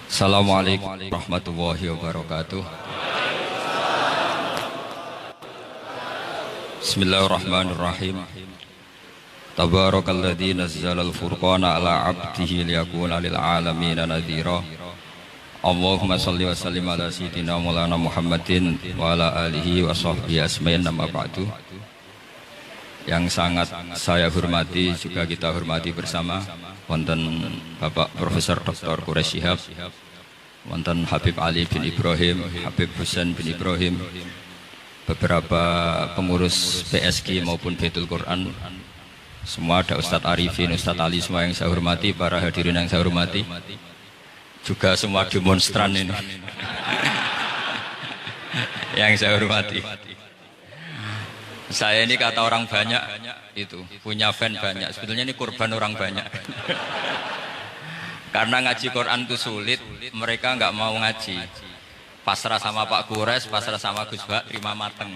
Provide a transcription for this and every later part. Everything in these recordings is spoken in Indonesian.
Assalamualaikum warahmatullahi wabarakatuh. Bismillahirrahmanirrahim. Tabarakalladzi nazzala al-furqana ala 'abdihi liyakuna lil 'alamin nadhira. Allahumma shalli wa sallim ala sayyidina Maulana Muhammadin wa ala alihi wa sahbihi asma'in amma ba'du. Yang sangat saya hormati juga kita hormati bersama wonten Bapak Profesor Dr. Quraish Shihab, wonten Habib Ali bin Ibrahim, Habib Husain bin Ibrahim, beberapa pengurus PSG maupun Baitul Quran, semua ada Ustadz Arifin, Ustadz Ali, semua yang saya hormati, para hadirin yang saya hormati, juga semua demonstran ini yang saya hormati. Saya ini kata orang banyak itu punya fan banyak, sebetulnya ini kurban orang banyak. Karena ngaji Quran itu sulit, mereka nggak mau ngaji. Pasrah sama Pak Quraish, pasrah sama Gus Bak, terima mateng.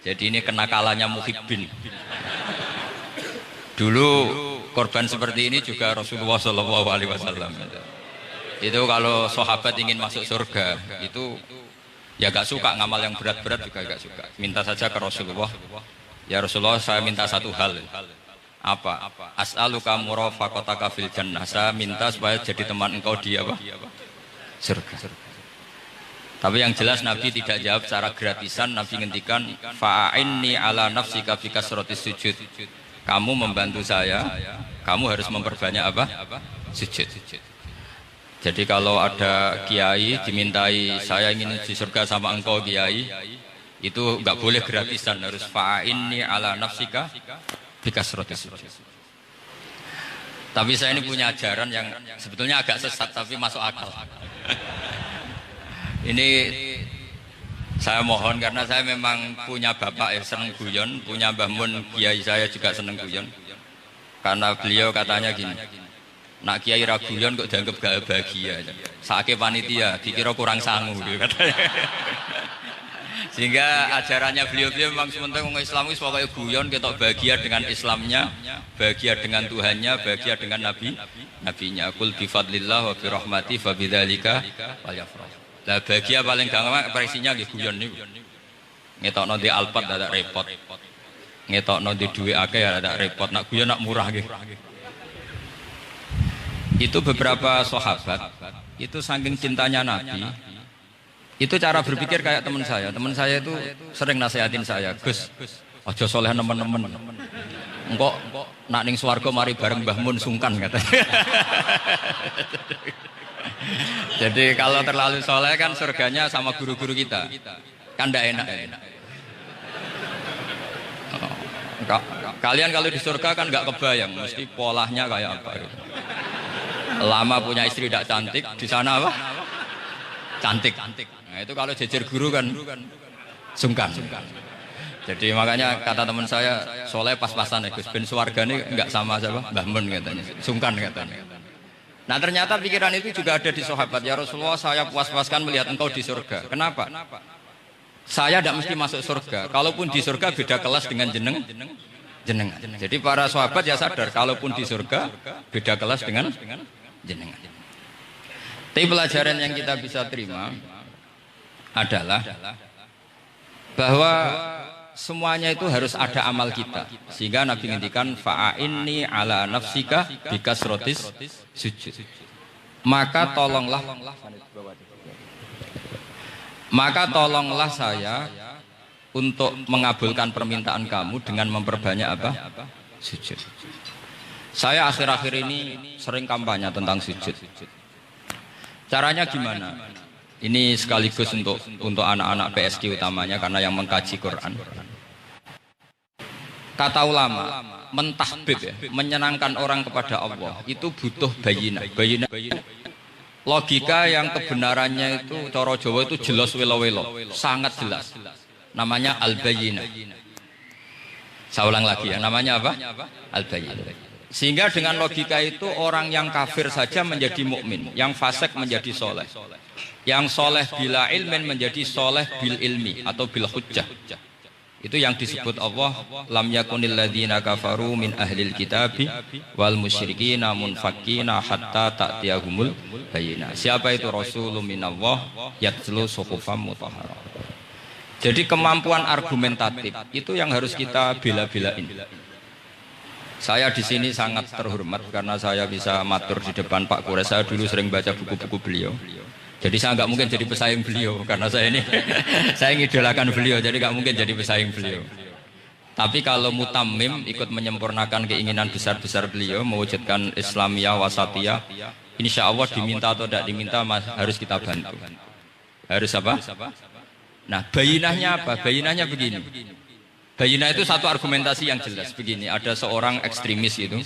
Jadi ini kenakalannya Muhibbin. Dulu korban seperti ini juga Rasulullah SAW. Itu kalau sahabat ingin masuk surga, itu ya gak suka ngamal yang berat-berat juga gak suka. Minta saja ke Rasulullah, ya Rasulullah saya minta satu hal. Apa? As'aluka murafaqataka fil jannah. Saya minta supaya jadi teman engkau di apa? Surga. Tapi yang jelas Nabi tidak jawab secara gratisan. Nabi ngendikan fa'inni ala nafsika fi kasratis sujud. Kamu membantu saya, kamu harus memperbanyak apa? Sujud. Jadi kalau ada kiai dimintai saya ingin di surga sama engkau kiai, itu nggak boleh gratisan, harus fa'inni ala nafsika bikasrotis. Tapi saya ini punya ajaran yang sebetulnya agak sesat tapi masuk akal. Ini saya mohon karena saya memang punya bapak yang seneng guyon, punya Mbah Mun kiai saya juga seneng guyon. Karena beliau katanya gini, nak kiai raguyon kok dianggap gak bahagia. Saake panitia dikira kurang sangu katanya. Sehingga ajarannya beliau memang sementara orang Islam itu pokoknya guyon, ketok bahagia dengan Islamnya, bahagia dengan Tuhannya, bahagia dengan nabinya. Qul bi fadlillah wa bi rahmati fa bidzalika falyafrah. Lah bahagia paling gampang ekspresinya nggih guyon niku. Ngetokno di Alphard ada repot. Ngetokno di duwe akeh ada repot. Nak guyon nak murah nggih. Itu beberapa sahabat itu saking cintanya Nabi, itu cara berpikir kayak teman saya itu sering nasihatin saya, Gus aja soleh nemen-nemen engkau nak ning swarga mari bareng Mbah Mun sungkan katanya. Jadi kalau terlalu soleh kan surganya sama guru-guru kita kan ndak enak. Kalian kalau di surga kan nggak kebayang mesti polanya kayak apa gitu. Lama punya istri tidak cantik, di sana apa? Cantik. Nah, itu kalau jejer guru kan sungkan. Jadi makanya kata teman saya, soleh pas-pasan ya Gus, ben swargane enggak sama siapa? Mbah Mun katanya. Sungkan katanya. Nah, ternyata pikiran itu juga ada di sahabat. Ya Rasulullah, saya puas-puaskan melihat engkau di surga. Kenapa? Saya tidak mesti masuk surga. Kalaupun di surga beda kelas dengan jenengan. Jadi para sahabat ya sadar, kalaupun di surga beda kelas dengan jenengan. Tapi pelajaran yang kita bisa terima adalah bahwa semuanya itu harus ada amal kita. Sehingga Nabi ngendikan fa'inni ala nafsika bikasrotis sujud. Maka tolonglah saya untuk mengabulkan permintaan kamu dengan memperbanyak apa? Sujud. Saya akhir-akhir ini sering kampanye tentang sujud. Caranya gimana? Ini sekaligus untuk anak-anak PSG utamanya karena yang mengkaji Quran. Kata ulama, mentahbib ya, menyenangkan orang kepada Allah itu butuh bayinah. Logika yang kebenarannya itu cara Jawa itu jelas welo-welo, sangat jelas. Namanya al-bayyinah. Saya ulang lagi ya, namanya apa? Al-bayyinah. Sehingga dengan logika itu orang yang kafir saja menjadi mukmin, yang fasik menjadi soleh, yang soleh bila ilmin menjadi soleh bil ilmi atau bil hujjah. Itu yang disebut Allah, lam yakunil ladzina kafaru min ahlil kitabi wal musyrikina munfakkina hatta ta'tiyahumul bayyinah. Siapa itu rasulun minallah yatlu suhufam mutahharah. Jadi kemampuan argumentatif itu yang harus kita bela-belain. Saya di sini sangat terhormat karena saya bisa matur di depan Pak Kures. Saya dulu sering baca buku-buku beliau. Jadi saya nggak mungkin jadi pesaing beliau karena saya ini saya ngidolakan beliau, jadi nggak mungkin jadi pesaing beliau. Tapi kalau mutammim ikut menyempurnakan keinginan besar-besar beliau mewujudkan Islamiyah wasatiyah, insya Allah diminta atau tidak diminta harus kita bantu. Harus apa? Nah, bayinahnya apa? Bayinahnya begini. Bayinah itu satu argumentasi yang jelas begini. Ada seorang ekstremis itu.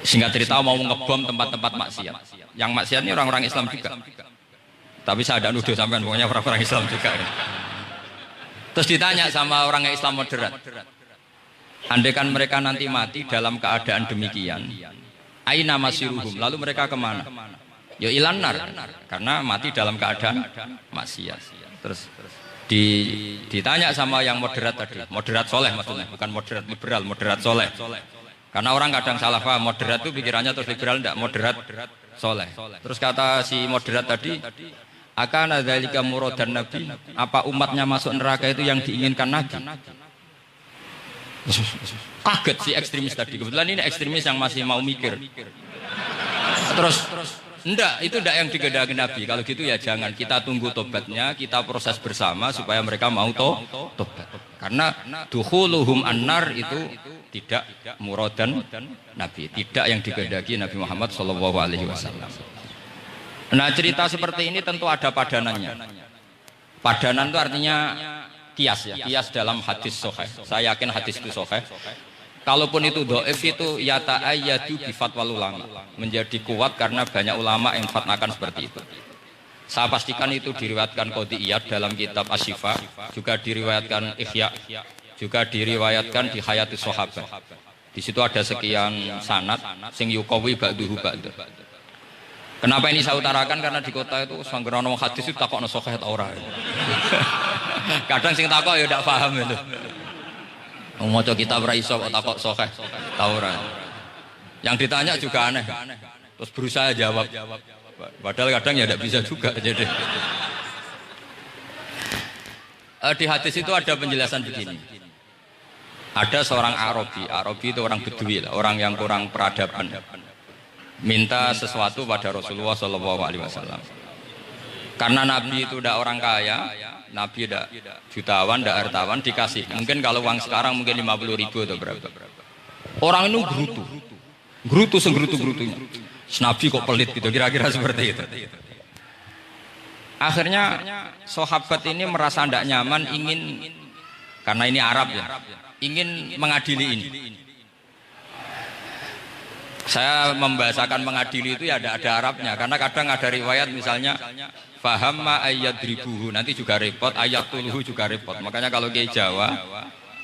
Singkat cerita mau ngebom tempat-tempat maksiat. Yang maksiat ini orang-orang Islam juga. Tapi saya tidak nuduh sampean, pokoknya orang-orang Islam juga. Terus ditanya sama orang Islam moderat, andaikan mereka nanti mati dalam keadaan demikian, aina masiruhum, lalu mereka kemana? Ya ilanar, karena mati dalam keadaan maksiat. Terus ditanya sama yang moderat tadi, moderat soleh maksudnya, bukan moderat liberal, moderat soleh. Karena orang kadang salah paham, moderat itu pikirannya terus liberal, tidak moderat soleh. Terus kata si moderat tadi, akan ada dzalika muradan nabi, apa umatnya masuk neraka itu yang diinginkan Nabi? Kaget si ekstremis tadi. Kebetulan ini ekstremis yang masih mau mikir. Terus enggak, itu enggak yang digedaki Nabi. Kalau gitu ya jangan, kita tunggu tobatnya, kita proses bersama supaya mereka mau tobat. Karena dukhuluhum annar itu tidak muradan Nabi, tidak yang digedaki Nabi Muhammad SAW. Nah, cerita seperti ini tentu ada padanannya. Padanan itu artinya kias ya, kias dalam hadis sahih. Saya yakin hadis itu sahih. Kalaupun itu dhaif itu yata'ayyadu bi fatwal ulama, menjadi kuat karena banyak ulama yang fatwakan seperti itu. Saya pastikan itu diriwayatkan Qadiyat dalam kitab Asy-Syifa, juga diriwayatkan Ihya, juga diriwayatkan di Hayatus Sahabat. Di situ ada sekian sanad sing yuqawi ba'duhu ba'du. Kenapa ini saya utarakan? Karena di kota itu sanggerono hadis itu takokno sahih ta ora. Kadang sing takok ya ndak paham itu. Maca kitab ra iso kok takok sahih ta ora. Yang ditanya juga aneh. Terus berusaha jawab. Padahal kadang ya tidak bisa juga. Jadi di hadis itu ada penjelasan begini. Ada seorang Arabi itu orang Bedui, orang yang kurang peradaban, minta sesuatu pada Rasulullah SAW. Karena Nabi itu tidak orang kaya, Nabi tidak jutawan, tidak hartawan, dikasih. Mungkin kalau uang sekarang mungkin 50.000 atau berapa. Orang itu gerutu senggerutu-gerutunya. Nabi kok pelit gitu, kira-kira seperti itu. Akhirnya sahabat ini merasa tidak nyaman, ingin, karena ini Arab ya, ingin mengadili ini. Saya membahasakan mengadili itu ya ada Arabnya, karena kadang ada riwayat misalnya fahamma ayyadribuhu, nanti juga repot, ayatuluhu juga repot. Makanya kalau ke Jawa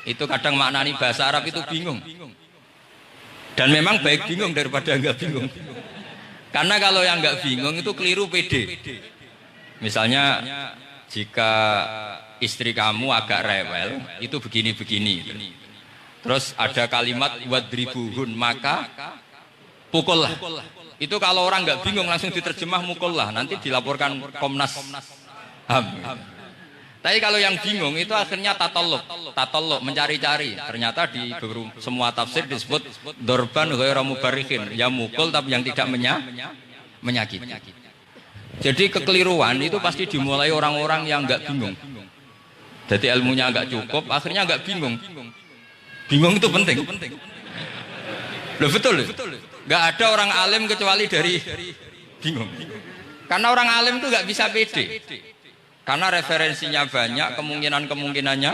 itu kadang maknani bahasa Arab itu bingung. Dan memang baik bingung daripada enggak bingung. Karena kalau yang enggak bingung itu keliru pede. Misalnya jika istri kamu agak rewel, itu begini-begini. Terus ada kalimat wadribuhun, maka pukullah. Itu kalau orang nggak bingung langsung diterjemah mukullah, nanti dilaporkan Komnas HAM. Tapi kalau yang bingung itu akhirnya tatalluk mencari-cari. Ternyata di semua tafsir disebut dorban ghairu mubarrihin, ya mukul tapi yang tidak menyakiti. Jadi kekeliruan itu pasti dimulai orang-orang yang nggak bingung. Jadi ilmunya nggak cukup, akhirnya nggak bingung. Bingung itu penting. Loh betul. Nggak ada orang alim kecuali dari bingung. Karena orang alim itu nggak bisa pede. Karena referensinya banyak, kemungkinannya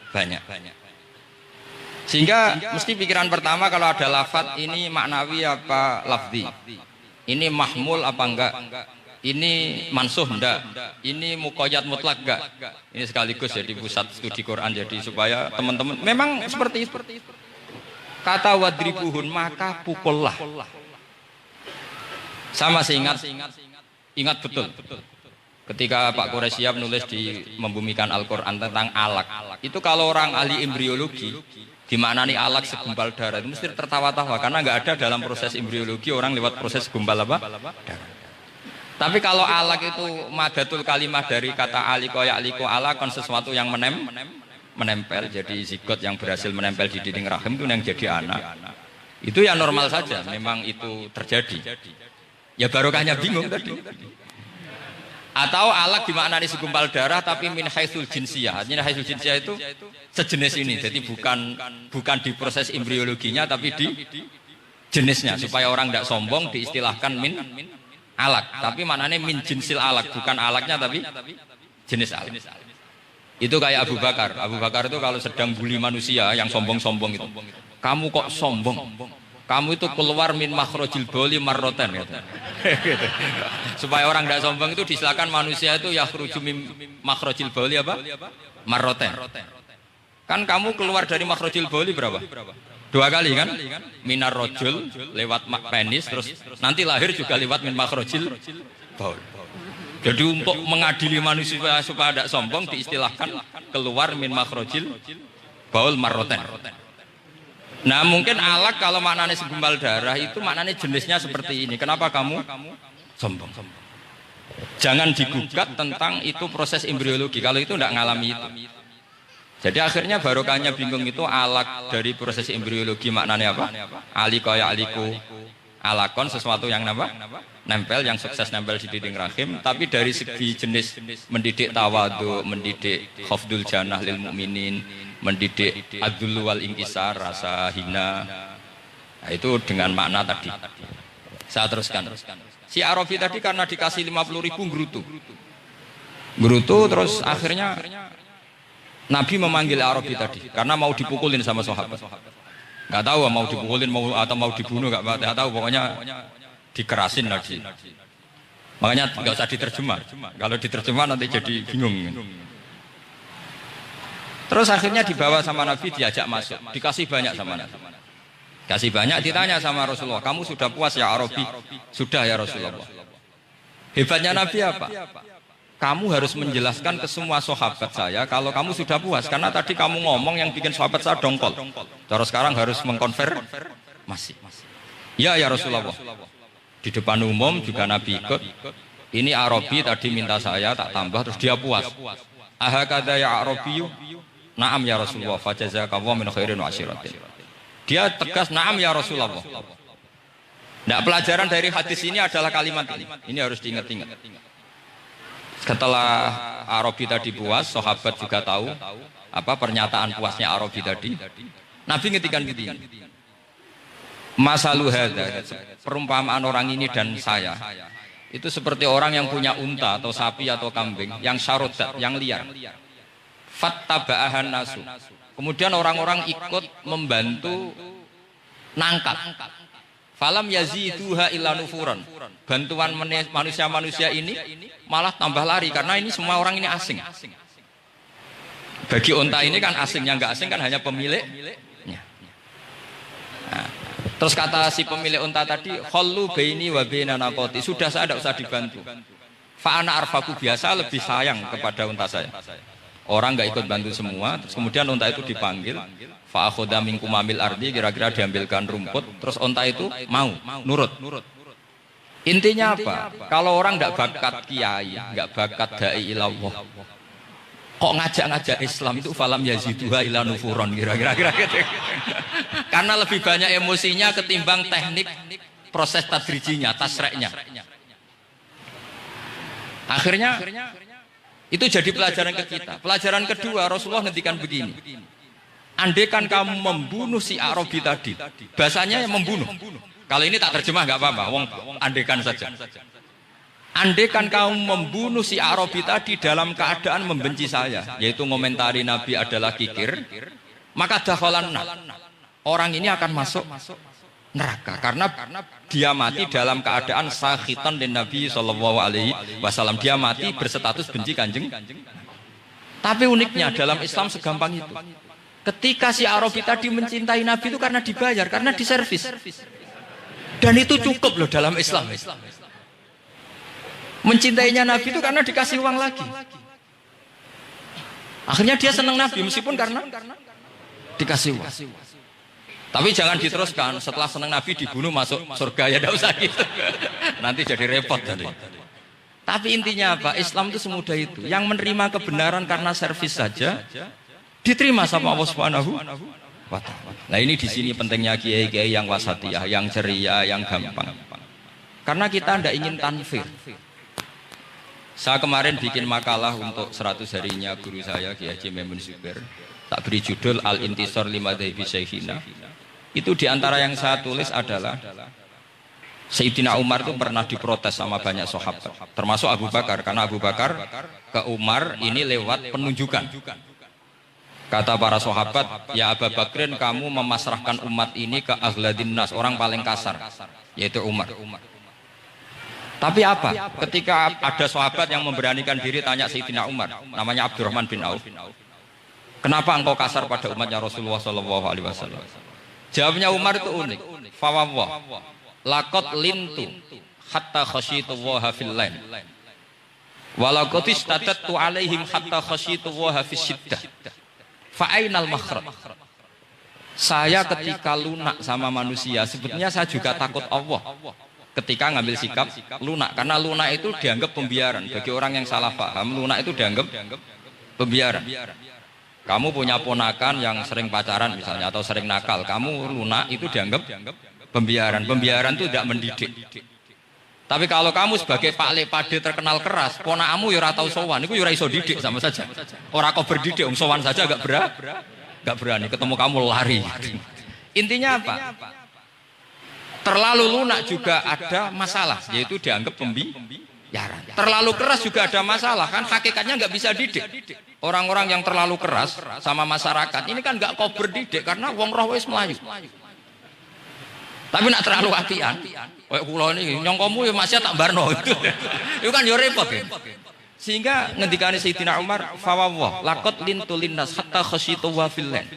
banyak. Sehingga mesti pikiran pertama kalau ada lafadz ini maknawi apa lafzi. Ini mahmul apa enggak? Ini mansuh enggak? Ini muqayyad mutlak enggak? Ini sekaligus jadi pusat studi Quran, jadi supaya teman-teman memang seperti itu. Kata wadribuhun, maka pukullah. Sama ingat betul. Ketika Pak Quraisyab nulis di membumikan Al-Quran tentang alak. Itu kalau orang ahli embriologi dimaknani alak segumpal darah itu mesti tertawa-tawa karena nggak ada dalam proses embriologi orang lewat proses segumpal apa? Darah. Tapi kalau alak itu madatul kalimah dari kata aliko ya'liko alakon sesuatu yang menempel jadi zigot yang berhasil menempel di dinding rahim itu yang jadi anak. Itu ya normal saja, memang itu terjadi. Ya barokahnya bingung tadi. Atau alak dimaknani segumpal darah tapi min haitsul jinsiyah. Artinya haitsul jinsiyah itu sejenis ini. Jadi bukan di proses embriologinya tapi di jenisnya supaya orang tidak sombong diistilahkan min alak. Tapi maknanya min jinsil alak, bukan alaknya tapi jenis alak. Itu kayak Abu Bakar. Abu Bakar itu kalau sedang bully manusia yang sombong-sombong itu. Kamu kok sombong? Kamu itu keluar min makhrajil bauli marroten gitu. Supaya orang tidak sombong itu disilakan manusia itu yakhruju min makhrajil bauli apa? Marroten. Kan kamu keluar dari makhrajil bauli berapa? 2 kali kan? Minar rojul lewat penis terus nanti lahir juga lewat min makhrajil baul. Jadi untuk mengadili manusia supaya tidak sombong diistilahkan keluar min makhrajil baul marroten. Nah mungkin alak kalau maknanya segumpal darah itu maknanya jenisnya seperti ini. Kenapa kamu sombong? Jangan digugat tentang itu proses embriologi. Kalau itu tidak ngalami itu. Jadi akhirnya barokahnya bingung itu alak dari proses embriologi maknanya apa? Aliko ya aliku alakon sesuatu yang nempel yang sukses nempel di dinding rahim. Tapi dari segi jenis mendidik tawadu, mendidik khafdul janah lil mukminin, mendidik adzul wal inkisar rasa hina. Nah, itu dengan makna tadi. Saya teruskan. Si Arabi tadi karena dikasih 50.000 gerutu terus akhirnya Nabi memanggil Arabi tadi karena mau dipukulin sama sahabat. Nggak tahu mau dipukulin atau mau dibunuh nggak tahu pokoknya dikerasin lagi. Makanya nggak usah diterjemah. Kalau diterjemah nanti jadi bingung. Terus akhirnya dibawa sama Nabi diajak masuk, dikasih banyak sama Nabi. Kasih banyak ditanya sama Rasulullah, kamu sudah puas ya Arabi? Sudah ya Rasulullah. Hebatnya Nabi apa? Kamu harus menjelaskan ke semua sahabat saya kalau kamu sudah puas. Karena tadi kamu ngomong yang bikin sahabat saya dongkol. Terus sekarang harus mengkonfirmasi. Ya Rasulullah. Di depan umum juga Nabi ikut. Ini Arabi tadi minta saya tak tambah terus dia puas. Ahakadha ya Arabiyu? Naam ya Rasulullah, fajazakallahu min khairin wa asyiratin. Dia tegas naam ya Rasulullah. Nah, pelajaran dari hadis ini adalah kalimat ini. Ini harus diingat-ingat. Setelah Arabi tadi puas, sahabat juga tahu apa pernyataan puasnya Arabi tadi. Nabi ngetikan begini. Masalu hadza, perumpamaan orang ini dan saya. Itu seperti orang yang punya unta atau sapi atau kambing yang syarodat, yang liar. Fattaba'ahan nasu. Kemudian orang-orang ikut membantu nangkap. Falam yaziduha illa nufuran. Bantuan manusia-manusia ini malah tambah lari karena ini semua orang ini asing. Bagi unta ini kan asing, yang enggak asing kan hanya pemiliknya. Nah, terus kata si pemilik unta tadi, khallu baini wa baina naqati. Sudah saya tidak usah dibantu. Fa ana arfaku, biasa lebih sayang kepada unta saya. Orang nggak ikut bantu semua, terus kemudian unta itu dipanggil, fa'akhoda minkum amil ardi, kira-kira diambilkan rumput, terus unta itu mau nurut. Intinya apa? Kalau orang nggak bakat kiai, nggak bakat dai ilallah, kok ngajak-ngajak Islam itu falam yaziduha ila nufuron, kira-kira gitu. Karena lebih banyak emosinya ketimbang teknik proses tadrijinya, tasreknya. Akhirnya itu jadi pelajaran ke kita. Pelajaran kedua, Rasulullah ngendikan begini. Andaikan kamu membunuh si Arabi tadi, bahasanya yang membunuh. Kalau ini tak terjemah nggak apa-apa, wong andaikan saja. Andaikan kamu membunuh si Arabi tadi dalam keadaan membenci saya, yaitu ngomentari Nabi adalah kikir, maka dakhalan nar. Orang ini akan masuk neraka karena dia mati dalam keadaan sakhitan dan Nabi sallallahu alaihi wasallam. Dia mati berstatus benci kanjeng. Tapi uniknya dalam Islam segampang itu. Ketika si Arabi tadi mencintai Nabi itu karena dibayar, karena diservis. Dan itu cukup loh dalam Islam. Mencintainya Nabi itu karena dikasih uang lagi. Akhirnya dia senang Nabi meskipun karena dikasih uang. Tapi jangan diteruskan setelah senang Nabi dibunuh masuk surga, ya tidak usah gitu. Nanti jadi repot tadi. Tapi intinya apa? Islam itu semudah itu. Yang menerima kebenaran karena servis saja diterima sama Allah Subhanahu wa ta'ala. Nah ini di sini pentingnya kiai-kiai yang wasatiyah, yang ceria, yang gampang. Karena kita tidak ingin tanfir. Saya kemarin bikin makalah untuk 100 harinya guru saya Kiai Haji Maimun Zubair. Tak beri judul Al-Intisar Limadhabi Syekhina. Itu diantara yang saya tulis adalah Sayyidina Umar itu pernah diprotes sama banyak sahabat, termasuk Abu Bakar, karena Abu Bakar ke Umar ini lewat penunjukan. Kata para sahabat, ya Abu Bakrin, kamu memasrahkan umat ini ke aghladin nas, orang paling kasar, yaitu Umar. Tapi apa? Ketika ada sahabat yang memberanikan diri tanya Sayyidina Umar, namanya Abdurrahman bin Auf, kenapa engkau kasar pada umatnya Rasulullah SAW? Jawabnya Umar itu unik. Fawwah, laqad lintu hatta khasyitu waha fil lain. Walaqad istatatu alaihim hatta khasyitu waha fis syiddah. Fa ainal makhraj? Saya ketika lunak sama manusia, sebetulnya saya juga takut Allah. Ketika ngambil sikap lunak, karena lunak itu dianggap pembiaran. Bagi orang yang salah paham, lunak itu dianggap pembiaran. Kamu punya ponakan yang sering pacaran misalnya atau sering nakal, kamu lunak itu dianggap pembiaran. Pembiaran itu tidak mendidik. Tapi kalau kamu sebagai Pak Lepade terkenal keras, ponakmu ya ora tau sowan, itu ya ora iso didik sama saja. Ora kok berdidik, sowan saja enggak berani. Ketemu kamu lari. Intinya apa? Terlalu lunak juga ada masalah, yaitu dianggap pembiaran. Terlalu keras juga ada masalah, kan hakikatnya nggak bisa didik. Orang-orang yang terlalu keras sama masyarakat ini kan nggak kau berdidik karena wong roh wis melayu. Tapi nak terlalu apian, kayak kula ini nyongkomu ya masih tak barno itu. Itu kan yo repot ya. Sehingga ngendikane Sayyidina Umar, fawwah laqad lintu linnas hatta khasyitu wa fillan.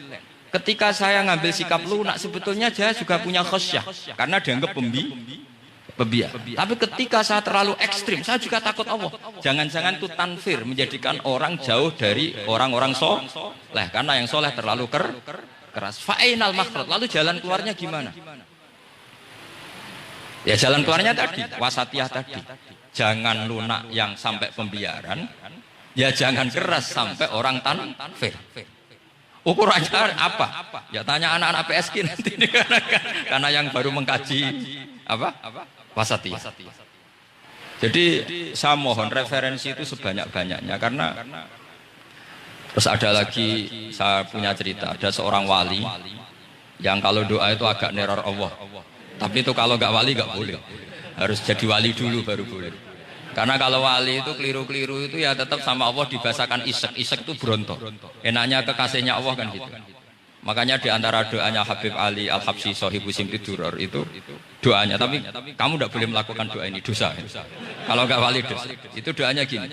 Ketika saya ngambil sikap lunak, sebetulnya saya juga punya khasyah karena dianggap pembiar. Tapi ketika saya terlalu ekstrim, saya juga takut Allah. Jangan-jangan itu tanfir, menjadikan orang jauh dari orang-orang soleh, karena yang soleh terlalu keras. Fa'inal makhraj, lalu jalan keluarnya gimana? Ya jalan keluarnya tadi, wasatiyah tadi. Jangan lunak yang sampai pembiaran, ya jangan keras sampai orang tanfir. Ukurannya apa? Ya tanya anak-anak PSG nanti karena yang baru mengkaji apa? Wasatiyah. Jadi saya mohon referensi itu sebanyak-banyaknya karena terus ada lagi saya punya cerita, ada seorang wali yang kalau doa itu agak neror Allah. Tapi itu kalau nggak wali nggak boleh. Harus jadi wali dulu baru boleh. Karena kalau wali itu keliru-keliru itu ya tetap sama Allah dibahasakan isek. Isek itu berontok. Enaknya kekasihnya Allah kan gitu. Makanya di antara doanya Habib Ali Al-Habsyi Shahibu Simti Duror itu doanya. Tapi kamu tidak boleh melakukan doa ini, dosa. Kalau nggak wali dosa. Itu doanya gini.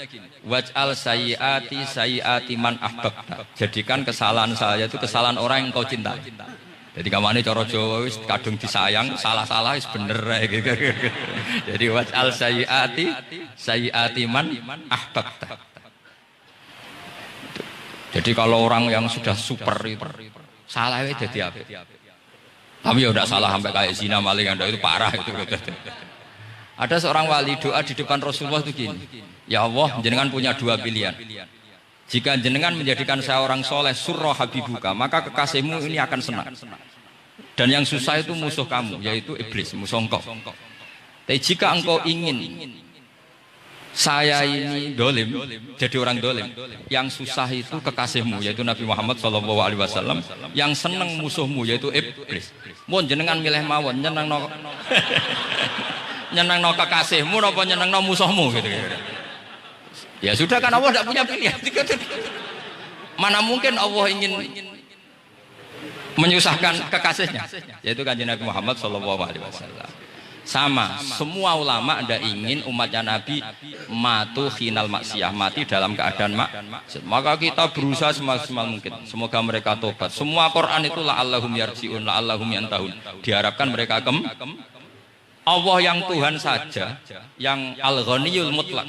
Waj'al sayyiati man ahbabta. Jadikan kesalahan saya itu kesalahan orang yang kau cintai. Jadi kamane cara Jawa wis kadung disayang, salah-salah wis bener gitu. Jadi waj'al sayyiati man ahbabta. Jadi kalau orang yang sudah super itu salah itu jadi apa? Tapi ya udah salah sampai kayak zina maling itu parah itu. Ada seorang wali doa di depan Rasulullah itu gini. Ya Allah, jenengan punya dua pilihan. Jika jenengan menjadikan saya orang soleh surah habibuka, maka kekasihmu ini akan senang. Dan yang susah itu musuh kamu, yaitu iblis, musuh engkau. Tapi jika engkau ingin saya ini dolim, jadi orang dolim, yang susah itu kekasihmu, yaitu Nabi Muhammad SAW, yang senang musuhmu, yaitu iblis. Mohon jenengan milih mawon, nyenang no kekasihmu, apa nyenang no musuhmu gitu. Ya sudah kan Allah tidak punya pilihan. Mana mungkin Allah ingin menyusahkan kekasihnya, yaitu kanjeng Nabi Muhammad SAW. Sama, semua ulama tidak ingin umatnya Nabi matu khinal maksiyah, mati dalam keadaan maksiat. Maka kita berusaha semaksimal mungkin. Semoga mereka tobat. Semua Quran itu la'allahum yarji'un, la'allahum yantahun. Diharapkan mereka Allah yang Tuhan saja, yang al-ghaniyul mutlak.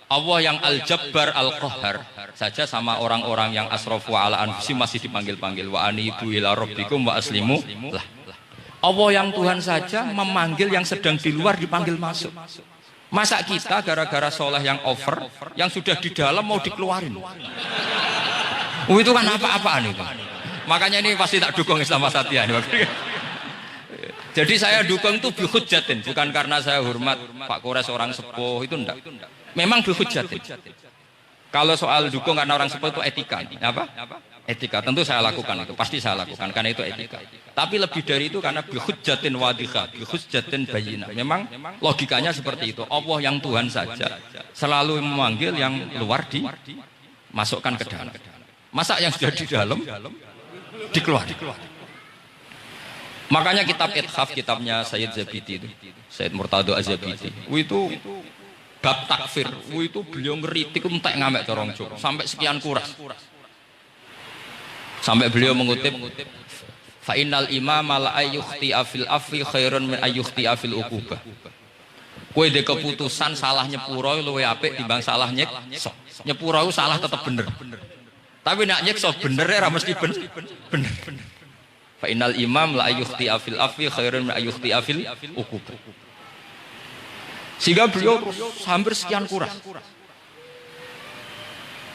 Allah yang Al-Jabbar Al-Qahhar saja sama orang-orang yang asrafu ala anfusihim masih dipanggil-panggil wa anibu ila rabbikum wa aslimu lah. Allah yang Tuhan saja memanggil yang sedang di luar dipanggil masuk. Masa kita gara-gara soleh yang over, yang sudah di dalam mau dikeluarin? Itu kan apa-apaan itu. Makanya ini pasti tak dukung Islam Wasatiyah. Jadi saya dukung itu bihujjatin, bukan karena saya hormat Pak Kores orang sepuh, itu enggak. Memang bihujjatin. Kalau soal dukung karena orang sepuh itu etika. Apa? Etika. Tentu saya lakukan itu, pasti saya lakukan karena itu etika. Tapi lebih dari itu karena bihujjatin wadhiha, bihujjatin bayyinah. Memang logikanya seperti itu. Allah yang Tuhan saja selalu memanggil yang luar dimasukkan ke dalam. Masa yang sudah di dalam dikeluarkan. Makanya kitab Ithaf, kitabnya Sayyid Zabidi itu, Sayyid Murtado Az-Zabidi, itu bab takfir, itu beliau ngeritik entek ngamek corong Jawa sampai sekian kuras. Sampai beliau mengutip fa innal imama la ayyukhti afil afwi khairun min ayyukhti afil uqubah. Kowe de keputusan salah nyepuro luwih apik timbang salah nyekso. Nyepuro salah tetep bener. Tapi nak nyekso bener ora mesti bener. Fa innal imam la ayyukhti afil afwi khairun min ayyukhti afil uqubah. Sehingga beliau hampir sekian kuras.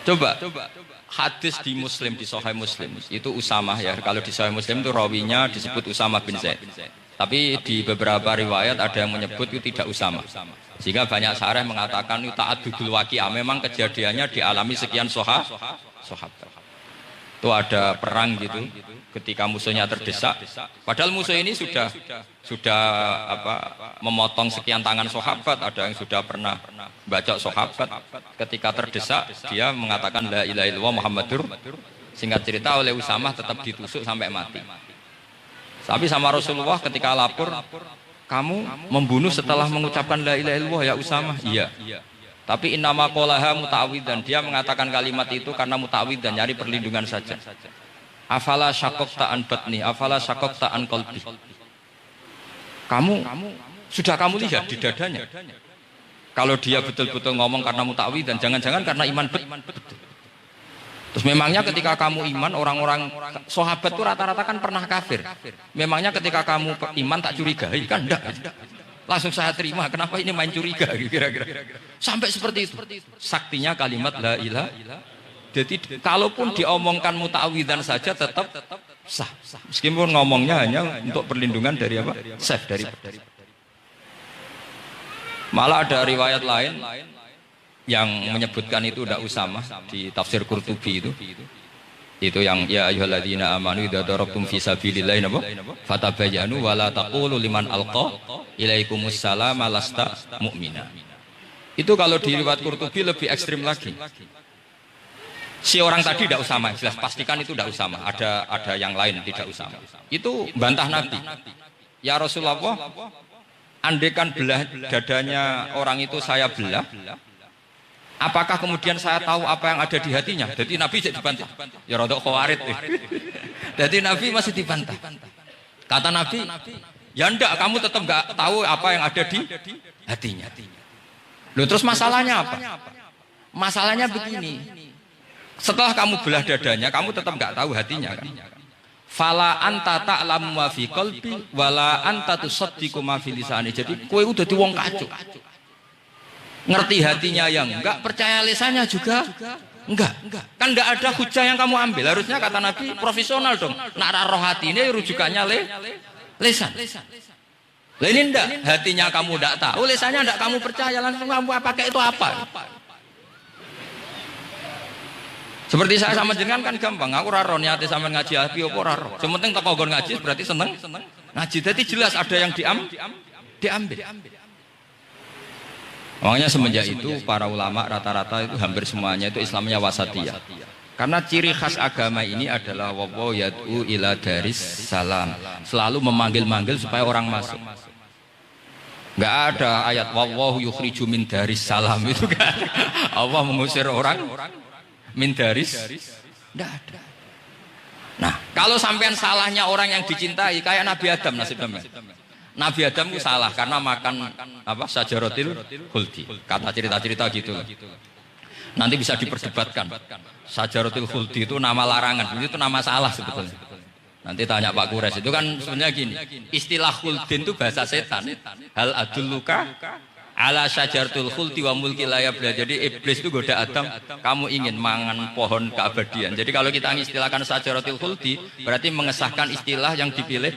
Coba hadis di Muslim, di Sahih Muslim itu Usamah ya. Kalau di Sahih Muslim itu rawinya disebut Usamah bin Zaid. Tapi di beberapa riwayat ada yang menyebut itu tidak Usamah. Sehingga banyak syarah mengatakan itu ta'addudul waqi'ah. Memang kejadiannya dialami sekian sahabat. Itu ada perang gitu ketika musuhnya terdesak. Padahal musuh ini sudah memotong sekian tangan sahabat, ada yang sudah pernah baca sahabat. Ketika terdesak dia mengatakan la ilaha illallah Muhammadur. Singkat cerita oleh Usamah tetap ditusuk sampai mati. Tapi sama Rasulullah ketika lapor, kamu membunuh setelah mengucapkan la ilaha illallah ya Usamah? Iya. Tapi innama qolaha muta'awwidan, dia mengatakan kalimat itu karena muta'awwidan, nyari perlindungan saja. Afala syaqaqta an batni, afala syaqaqta an qalbi. Kamu lihat di dadanya. Kalau dia betul-betul ngomong karena muta'awwidan, jangan-jangan karena iman betul. Terus memangnya ketika kamu iman, orang-orang sahabat itu rata-rata kan pernah kafir. Memangnya ketika kamu iman tak curigai kan enggak. Langsung saya terima, kenapa ini main curiga kira-kira. Sampai seperti itu. Saktinya kalimat la ilaha. Jadi kalaupun diomongkan muta'awwidzan saja tetap sah. Meskipun ngomongnya hanya untuk perlindungan dari apa? Safe dari. Malah ada riwayat lain yang menyebutkan itu udah Usamah di tafsir Qurtubi itu yang ya ayyuhalladzina amanu idza darabtum fi sabilillahi fatabayyanu wa la taqulu liman alqa ilaikumus salama lasta mu'mina. Itu kalau di riwayat Qurtubi lebih ekstrim lagi. Si orang tadi tidak Usamah, jelas pastikan itu tidak Usamah. Ada yang lain tidak Usamah. Itu bantah Nabi. Ya Rasulullah, andaikan belah dadanya orang itu saya belah, apakah kemudian saya tahu apa yang ada di hatinya? Jadi Nabi jadi dibantah. Ya rodok khawarid. Jadi Nabi masih dibantah. Kata Nabi, ya enggak, kamu tetap enggak tahu apa yang ada di hatinya. Loh, terus masalahnya apa? Masalahnya begini. Setelah kamu belah dadanya, kamu tetap enggak tahu hatinya kan? Fala anta ta'lamu ma fi qalbi wala anta tusaddiqu ma fi lisani. Jadi kowe udah di wong kacuk. Ngerti hatinya yang enggak, percaya lisannya juga enggak. Kan enggak ada hujah yang kamu ambil. Harusnya kata Nabi profesional dong. Nak roh hati ini rujukannya lisan. Lah ini enggak, hatinya kamu enggak tahu, lisannya enggak kamu percaya, langsung kamu pakai itu apa? Seperti saya sama jenengan kan gampang. Aku ora roh niate sampean ngaji api apa ora roh. Yang penting tak nggon ngaji berarti seneng ngaji. Jadi jelas ada yang diambil. Makanya semenjak itu para ulama rata-rata itu hampir semuanya itu Islamnya wasatiyah. Karena ciri khas agama ini adalah wallahu yad'u ila daris salam. Selalu memanggil-manggil supaya orang masuk. Enggak ada ayat wallahu yukhriju min daris salam itu kan. Allah mengusir orang min daris. Enggak ada. Nah, kalau sampean salahnya orang yang dicintai kayak Nabi Adam nasib sampean. Nabi Adam itu salah karena makan apa sajaratil khuldi. Kata cerita-cerita gitu. Nanti bisa diperdebatkan. Sajaratil khuldi itu nama larangan, itu nama salah sebetulnya. Nanti tanya Pak Kures, itu kan sebenarnya gini. Istilah khuldin itu bahasa setan. Hal adulluka ala sajaratul khuldi wa mulki la yabla. Jadi iblis itu goda Adam, kamu ingin mangan pohon keabadian. Jadi kalau kita mengistilahkan sajaratul khuldi, berarti mengesahkan istilah yang dipilih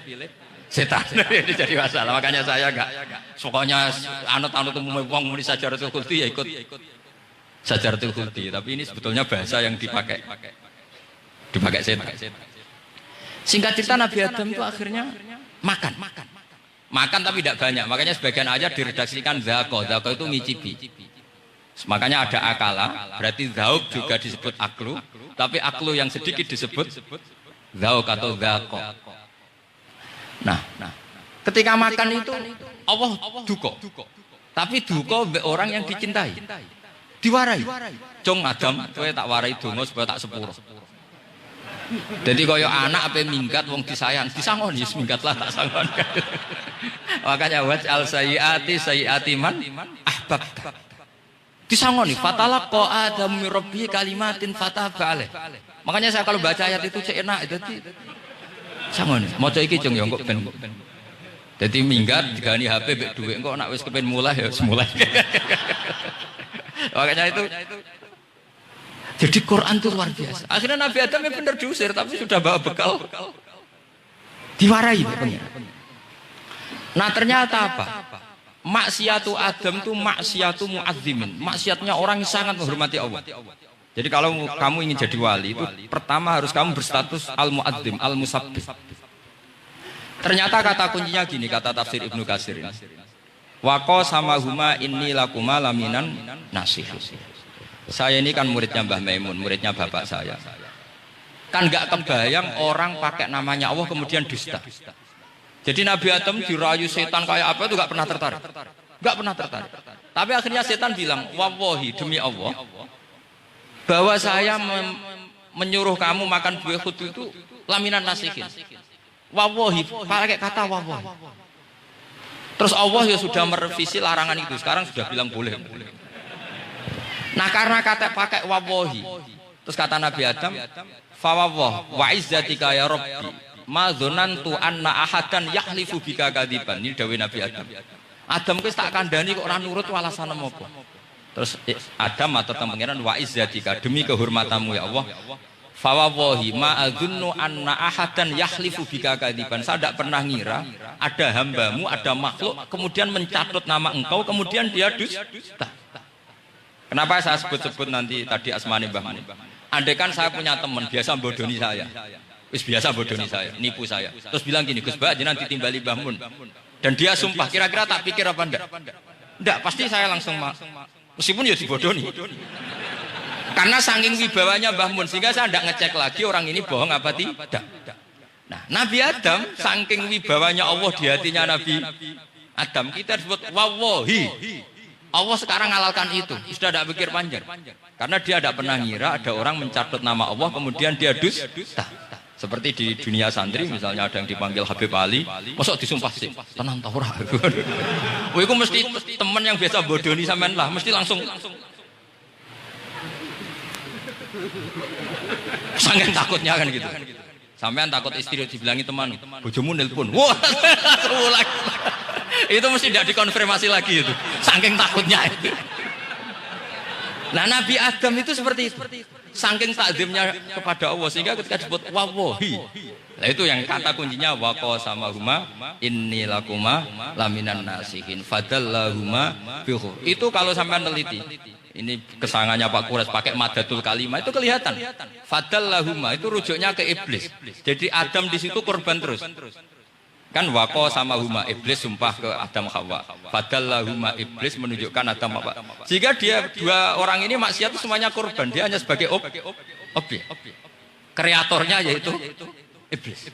setan. Jadi masalah. Makanya saya enggak pokoknya anut-anut wong muni sajaratul khuldi ya ikut sajaratul khuldi. Tapi ini sebetulnya bahasa yang dipakai setan. Singkat cerita Nabi Adam itu akhirnya makan tapi tidak banyak. Makanya sebagian aja diredaksikan zako itu ngicipi. Makanya ada akala, berarti zauk juga disebut aklu, tapi aklu yang sedikit disebut zauk atau zako. Nah, ketika makan itu Allah duko. Tapi duko orang yang dicintai. Diwarai. Cung Adam, kowe tak warai donga supaya tak sepuro. Jadi kaya anak apa minggat wong disayang, disangoni minggatlah tak sangon. Makanya waj'al sayyiati man ahbab. Disangoni fatalaqa Adam min rabbi kalimatin fataba alaih. Makanya saya kalau baca ayat itu cek enak itu sangoni. Maca iki jeng yo kok ben. Dadi minggat digani HP mbek dhuwit engko nek wis kepen mulai ya semulai. Makanya itu jadi Quran itu luar biasa. Akhirnya Nabi Adam yang benar diusir, tapi sudah bawa bekal. Diwarai. Nah ternyata apa? Maksiatu Adam itu maksiatu mu'azzimin. Maksiatnya orang yang sangat menghormati Allah. Jadi kalau kamu ingin jadi wali, itu pertama harus kamu berstatus al-mu'azzim, al-musabbih. Ternyata kata kuncinya gini, kata tafsir Ibnu Katsir. Waqo sama huma inni lakuma laminan nasihin. Saya ini kan muridnya Mbah Maimun, muridnya bapak saya. Kan nggak kebayang orang pakai namanya Allah kemudian dusta. Jadi Nabi Adam dirayu setan kayak apa itu nggak pernah tertarik. Nggak pernah tertarik. Tapi akhirnya setan bilang, wallahi demi Allah, bahwa saya menyuruh kamu makan buah khuldi itu laminan nasihin. Wallahi, pakai kata wallahi. Terus Allah ya sudah merevisi larangan itu. Sekarang sudah bilang boleh. Nah karena kata pakai wawahi, terus kata Nabi Adam, fawwah wa izzatika ya Rabbi, ma dzanantu anna ahadan yahlifu bika kadziban. Ini dawuh Nabi Adam. Adam wis tak kandhani kok ora nurut alasan apa. Terus Adam matur teng pangeran wa izzatika, demi kehormatanmu ya Allah. Fawawahi ma adzunnu anna ahadan yahlifu bika kadziban. Saya tidak pernah ngira ada hambamu, ada makhluk kemudian mencatut nama engkau kemudian dia dusta. Kenapa saya sebut-sebut nanti tadi asmane Mbah Mun? Andai kan saya punya teman biasa bodoni saya, biasa bodoni saya, nipu saya, terus bilang gini, Gus Mbah jenengan ditimbali Mbah Mun, dan dia sumpah, kira-kira tak pikir apa enggak? Enggak, pasti saya langsung meskipun ya dibodoni, karena saking wibawanya Mbah Mun sehingga saya enggak ngecek lagi orang ini bohong apa tidak. Nah, Nabi Adam saking wibawanya Allah di hatinya Nabi Adam, kita disebut wawahi. Allah sekarang halalkan itu, sudah tidak pikir panjang. Karena dia tidak pernah ngira ada orang mencatut nama Allah kemudian dia dusta. Seperti di dunia santri misalnya ada yang dipanggil Habib Ali, masuk disumpah sih, tenang tau ora. Wah, itu mesti teman yang biasa bodoni sampean lah, mesti langsung sangat takutnya kan gitu. Sampean takut istri dibilangi teman, bojomu nelpon. Wah, itu mesti tidak dikonfirmasi lagi itu. Saking takutnya itu. Nah Nabi Adam itu seperti itu. Saking takzimnya kepada Allah sehingga ketika disebut wawahi. Nah itu yang kata kuncinya waqo sama huma inni lakuma laminan nasihin fadallahuma bihu. Itu kalau sampean teliti. Ini kesangannya Pak Kures pakai madatul kalimah itu kelihatan. Fadallahuma itu rujuknya ke iblis. Jadi Adam di situ korban terus. Kan waqo sama huma iblis sumpah ke Adam Hawa. Fadallahuma iblis menunjukkan Adam Hawa. Jika dia dua orang ini maksiat itu semuanya korban, dia hanya sebagai objek. Kreatornya yaitu iblis.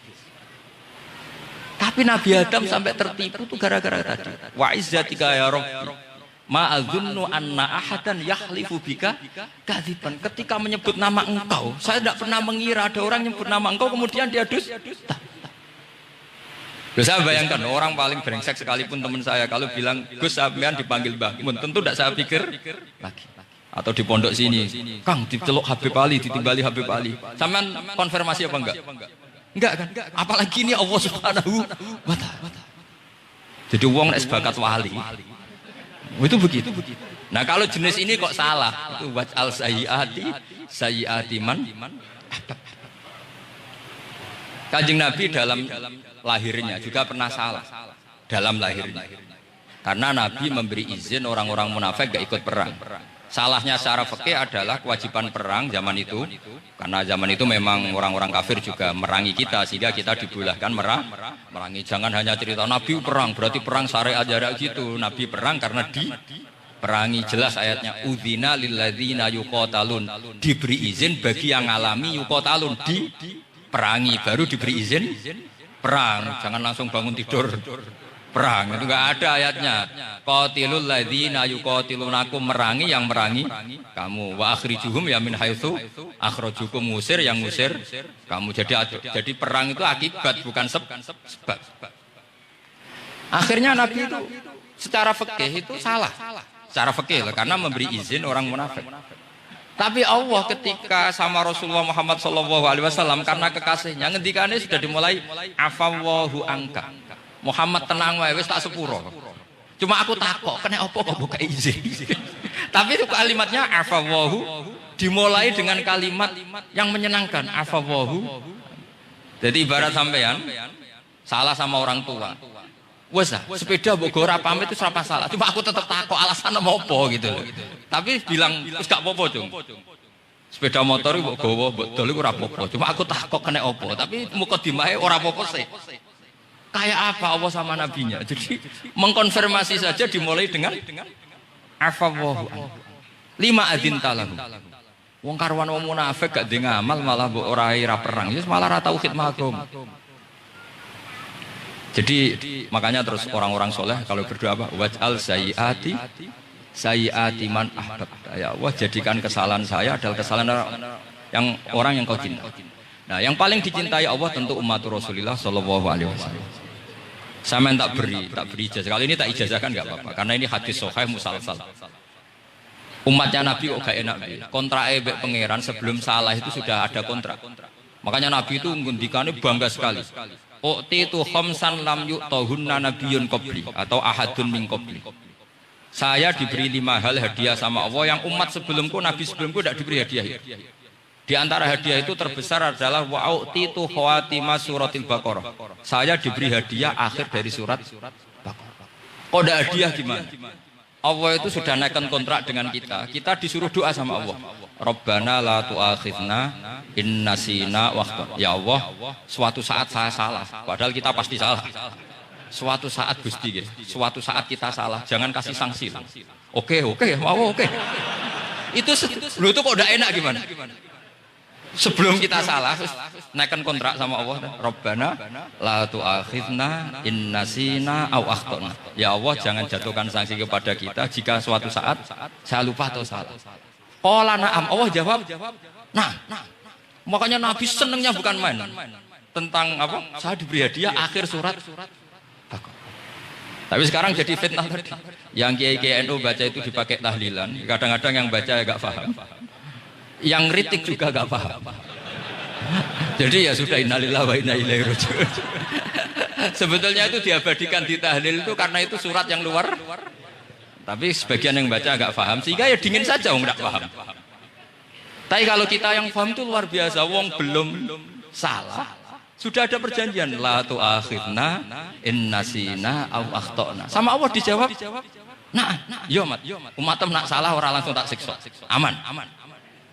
Tapi Nabi Adam sampai tertipu itu gara-gara tadi. Wa izzatika ya Rabbi. Ma'adzunnu anna ahadan yahlifu bika kadziban. Ketika menyebut nama engkau, saya tidak pernah mengira ada orang menyebut nama engkau kemudian dia dusta. Loh, saya bayangkan orang paling brengsek sekalipun teman saya kalau bilang Gus sampean dipanggil Mbah Mun, tentu tidak saya pikir lagi. Atau di pondok sini, Kang diceluk Habib Ali, ditimbali Habib Ali. Sampean konfirmasi apa enggak? Enggak kan? Apalagi ini Allah Subhanahu wa taala. Jadi wong nek sebakat wali. Itu begitu. Nah, kalau jenis ini kok salah? Itu waj'al sayyiati man. Kanjeng Nabi dalam lahirnya juga pernah salah dalam lahirnya. Karena Nabi memberi izin orang-orang munafik gak ikut perang. Salahnya secara fikih adalah kewajiban perang zaman itu, karena zaman itu memang orang-orang kafir juga merangi kita, sehingga kita dibolehkan merangi. Jangan hanya cerita Nabi perang, berarti perang syariat jarak gitu. Nabi perang karena diperangi. Jelas ayatnya, udzina lilladzina yuqatalun, diberi izin bagi yang ngalami yuqatalun, diperangi, baru diberi izin perang. Jangan langsung bangun tidur perang, itu enggak ada ayatnya. Qatilul ladzina yuqatilunakum, merangi yang merangi kamu. Wa akhrijuhum ya min haitsu akhrajukum, ngusir yang ngusir kamu. Jadi perang itu akibat bukan sebab. Akhirnya Nabi itu secara fikih itu salah. Secara fikih lah, karena memberi izin orang munafik. Tapi Allah ketika sama Rasulullah Muhammad SAW karena kekasihnya, ngendikane sudah dimulai afawwahu angka. Muhammad tenang wae wis tak sepuro. Cuma aku takok kena apa kok buka izin. Tapi itu kalimatnya afawwahu dimulai dengan kalimat yang menyenangkan, afawwahu. Jadi ibarat sampean salah sama orang tua. Wes sepeda mbok ora pamit itu ora salah. Cuma aku tetap takok alasan apa gitu. Tapi bilang wis gak apa-apa, Cung. Sepeda motor mbok gowo mbok dol iku ora apa-apa. Cuma aku takok kena apa. Tapi mukadimahe ora apa-apa sih. Kayak apa Allah sama nabinya. Jadi mengkonfirmasi saja dimulai dengan afawwahu lima adin talahu. Wong karwan wong munafik gak ndek ngamal malah mbok ora perang. Wis malah ra tauhid magum. Jadi makanya terus orang-orang soleh kalau berdoa apa? Waj'al sayyiati man ahbab. Ya Allah, jadikan kesalahan saya adalah kesalahan yang orang yang kau cinta. Nah, yang paling dicintai Allah tentu umat Rasulullah sallallahu alaihi wasallam. Sama tak beri ijazah. Kali ini tak ijazahkan nggak apa-apa, karena ini hadis sahih musalsal. Umatnya Nabi kok gak enak. Kontrak ebek pangeran sebelum salah itu sudah ada kontrak. Makanya Nabi itu ngendikannya bangga sekali. U'titu khamsan lam yu'tahunna nabiyyun qabli atau ahadun min qabli. Saya diberi 5 hal hadiah sama Allah yang umat sebelumku, Nabi sebelumku tidak diberi hadiah. Di antara hadiah itu terbesar adalah wa'u'titu khawatima suratil Baqarah. Saya diberi hadiah akhir dari surat Baqarah. Kok ada hadiah gimana? Allah itu sudah naikkan kontrak dengan kita. Kita disuruh doa sama Allah. Rabbana la tu'akhidna in nasina wa akhtana. Ya Allah, suatu saat saya salah. Padahal kita pasti salah. Suatu saat Gusti, suatu saat kita salah. Jangan kasih sanksi. Oke, mau oke. Itu kok udah enak gimana? Sebelum kita salah, naikkan kontrak sama Allah. Rabbana la tu'akhidna in nasina aw akhtana. Ya Allah, jangan jatuhkan sanksi kepada kita jika suatu saat saya lupa atau salah. Qala na'am, Allah jawab. Nah. Makanya Nabi senengnya bukan main. Tentang apa? Saya diberi hadiah akhir surat Baqarah. Tapi sekarang jadi fitnah tadi. Yang kiai NU baca itu dipakai tahlilan. Kadang-kadang yang baca agak paham. Yang kritik juga gak paham. Jadi ya sudah, innalillahi wa inna ilaihi raji'un. Sebetulnya itu diabadikan di tahlil itu karena itu surat yang luar. Tapi sebagian yang baca agak paham, sehingga ya dingin saja wong enggak paham. Tapi kalau kita yang paham itu luar biasa, wong belum salah. Sudah ada perjanjian la tu'akhidna in nasina aw akhtana. Sama Allah dijawab, nah, yo umatem nak salah ora langsung tak siksa. Aman.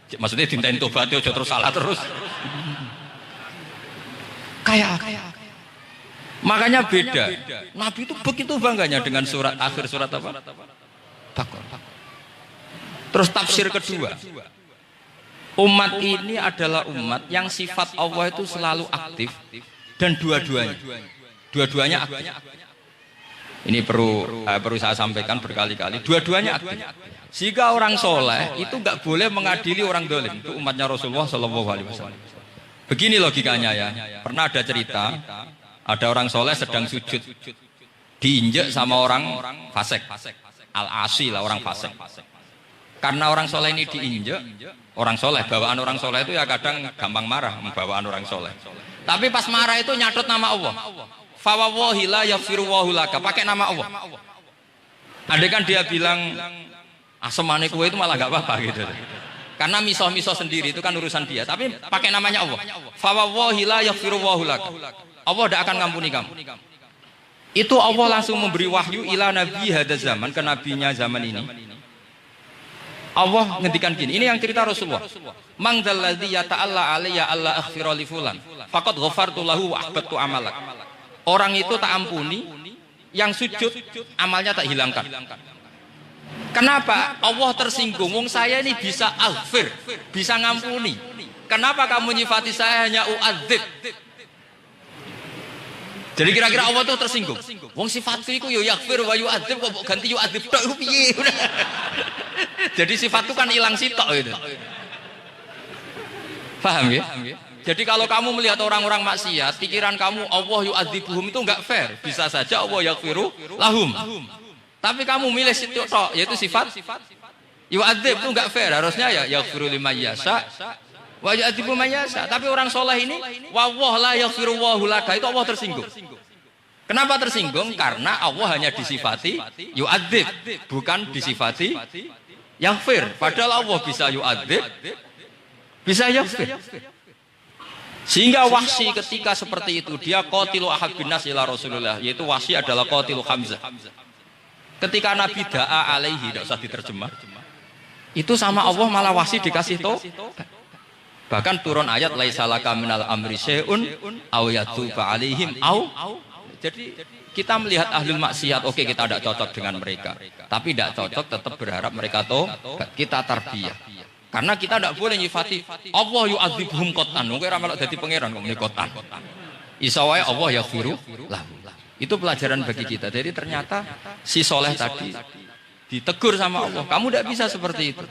Maksudnya dinten tobat aja terus salah terus. Kayak. Makanya beda. Nabi itu begitu bangganya dengan akhir surat apa? Baqarah. Terus tafsir kedua. Umat ini adalah umat yang sifat Allah itu selalu aktif dan dua-duanya aktif. Ini perlu saya sampaikan berkali-kali. Dua-duanya aktif. Jika orang soleh itu nggak boleh mengadili orang dolim. Itu umatnya Rasulullah Shallallahu Alaihi Wasallam. Begini logikanya ya. Pernah ada cerita Ada orang soleh sedang sujud, diinjek sama orang fasik, al-asi lah orang fasik. Karena orang soleh ini diinjek, orang soleh, bawaan orang soleh itu ya kadang gampang marah, bawaan orang soleh. Tapi pas marah itu nyatut nama Allah. Fawawahi la yaghfirullahu laka, pakai nama Allah. Andai kan dia bilang asemane kue itu malah gak apa-apa gitu. Karena miso-miso sendiri itu kan urusan dia, tapi pakai namanya Allah. Fawawahi la yaghfirullahu laka. Allah tidak akan ngampuni kamu. Itu Allah langsung memberi wahyu ila nabi hadaz zaman, ke nabinya zaman ini. Allah ngendikan gini, ini yang cerita Rasulullah. Mang dzalladzi yata'alla alayya alla aghfira li fulan faqad ghafartu lahu wa ahbattu amalak. Orang itu tak ampuni, yang sujud amalnya tak hilangkan. Kenapa? Allah tersinggung. Wong saya ini bisa aghfir, bisa ngampuni. Kenapa kamu nyifati saya hanya u'adzib? Jadi kira-kira Allah itu tersinggung. Wong sifatku itu yo yaghfir wa yu'adzib, kok ganti yu'adzib tok iku piye? Jadi sifatku kan hilang sitok gitu. Paham ya? Jadi kalau kamu melihat orang-orang maksiat, pikiran kamu Allah yu'adzibuhum itu enggak fair. Bisa saja Allah yaghfiru lahum. Tapi kamu milih sitok tok, yaitu sifat yu'adzib itu enggak fair. Harusnya ya yaghfiru liman yasha wa yu'adzibu man yasha. Tapi orang soleh ini wallahu la yaghfirullahu laka, itu Allah tersinggung. Kenapa tersinggung? Karena Allah hanya disifati yu'adzib, bukan disifati yaghfir. Padahal Allah bisa yu'adzib, bisa yaghfir. Sehingga Wahsy ketika seperti itu, dia qatilu ahabbin nas ila Rasulullah, yaitu Wahsy adalah qatilu Hamzah. Ketika Nabi da'a alaihi, tidak usah diterjemah, itu sama Allah malah Wahsy dikasih tahu. Bahkan turun ayat laisa laka minal amri syai'un aw yatuba alaihim aw. Jadi kita melihat ahlul maksiat, oke, kita tidak cocok dengan mereka, tapi tidak cocok tetap berharap mereka tahu kita tarbiyah. Karena kita tidak boleh nyifati Allah yu'adzibhum qatan. Mungkin ramelok dadi pangeran kok muni qatan. Isa wae Allah yaghfiru lahu. Itu pelajaran bagi kita. Jadi ternyata si soleh tadi ditegur sama Allah. Kamu tidak bisa seperti itu.